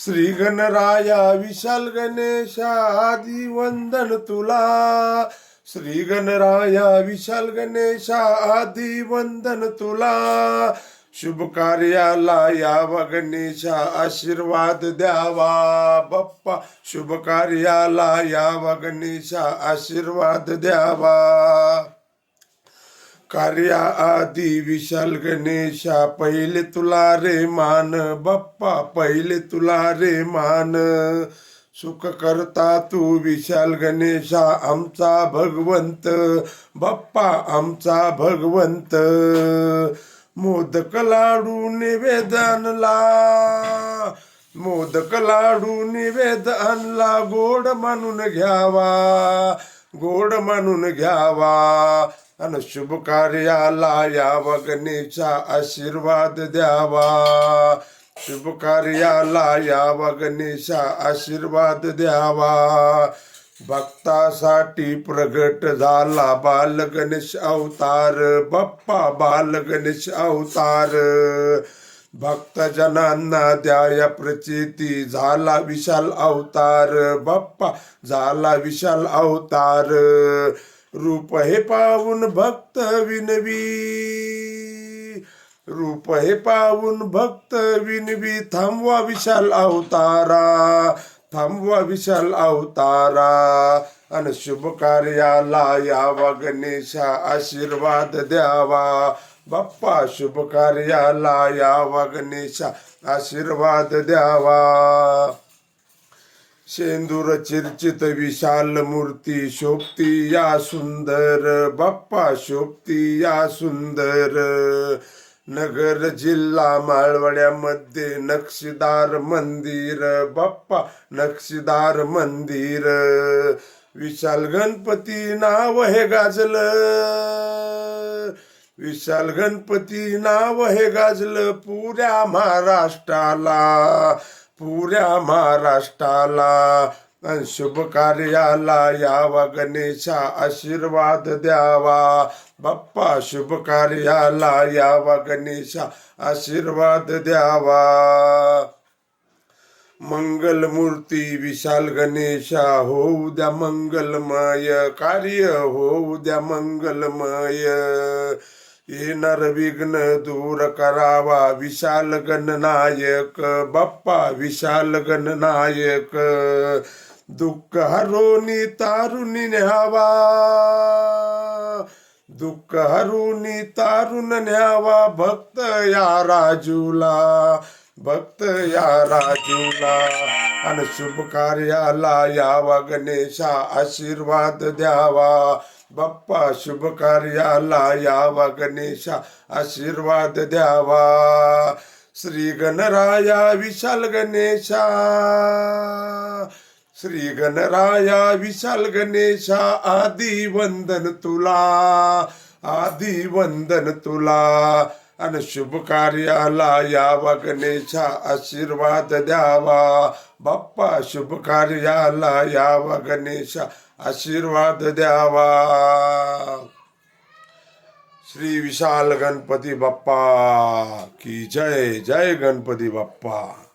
श्री गणराया विशाल गणेशा आदि वंदन तुला। श्री गणराया विशाल गणेशा आदि वंदन तुला। शुभ कार्याला यावा गणेशा आशीर्वाद द्यावा बाप्पा। शुभ कार्याला यावा गणेशा आशीर्वाद द्यावा। कार्या आदि विशाल गणेशा पहिले तुला रे मान बाप्पा। पहिले तुला रे मान। सुख करता तू विशाल गणेशा आमचा भगवंत बाप्पा आमचा भगवंत। मोदक लाडू निवेद आणला। मोदक लाडू निवेद आणला। गोड मानून घ्यावा गोड मानून घ्यावा। आणि शुभ कार्याला यावा गणेशा आशीर्वाद द्यावा। शुभ कार्याला यावा गणेशा आशीर्वाद द्यावा। भक्तासाठी प्रगट झाला बाल गणेश अवतार बाप्पा बाल गणेश अवतार। भक्तजनांना द्याया प्रचिती झाला विशाल अवतार बाप्पा झाला विशाल अवतार। रूप हे पाहून भक्त विनवी। रूप हे पाहून भक्त विनवी। थांबवा विशाल अवतारा थांबवा विशाल अवतारा। आणि शुभ कार्याला यावा गणेशा आशीर्वाद द्यावा बाप्पा। शुभ कार्याला यावा गणेशा आशीर्वाद द्यावा। शेंदूर चिर्चित विशाल मूर्ती शोभती या सुंदर बाप्पा शोभती या सुंदर। नगर जिल्हा माळवड्यामध्ये नक्षीदार मंदिर बाप्पा नक्षीदार मंदिर। विशाल गणपती नाव हे गाजलं। विशाल गणपती नाव हे गाजलं पुऱ्या महाराष्ट्राला पुऱ्या महाराष्ट्राला। शुभ कार्याला यावा गणेशा आशीर्वाद द्यावा बाप्पा। शुभ कार्याला यावा गणेशा आशीर्वाद द्यावा। मंगलमूर्ती विशाल गणेशा होऊ द्या मंगलमय कार्य होऊ द्या मंगलमय। येणार विघ्न दूर करावा विशाल गणनायक बाप्पा विशाल गणनायक। दुःख हरोनी तारुणी न्यावा दुःख हरुनी तारुण न्यावा। भक्त या राजूला भक्त या राजूला। आणि शुभ कार्याला यावा गणेशा आशीर्वाद द्यावा बाप्पा। शुभ कार्याला यावा गणेशा आशीर्वाद द्यावा। श्री गणराया विशाल गणेशा श्री गणराया विशाल गणेशा आदि वंदन तुला आदि वंदन तुला। आणि शुभ कार्याला यावा गणेशा आशीर्वाद द्यावा बाप्पा। शुभ कार्याला यावा गणेशा आशीर्वाद द्यावा। श्री विशाल गणपती बाप्पा की जय। जय गणपती बाप्पा।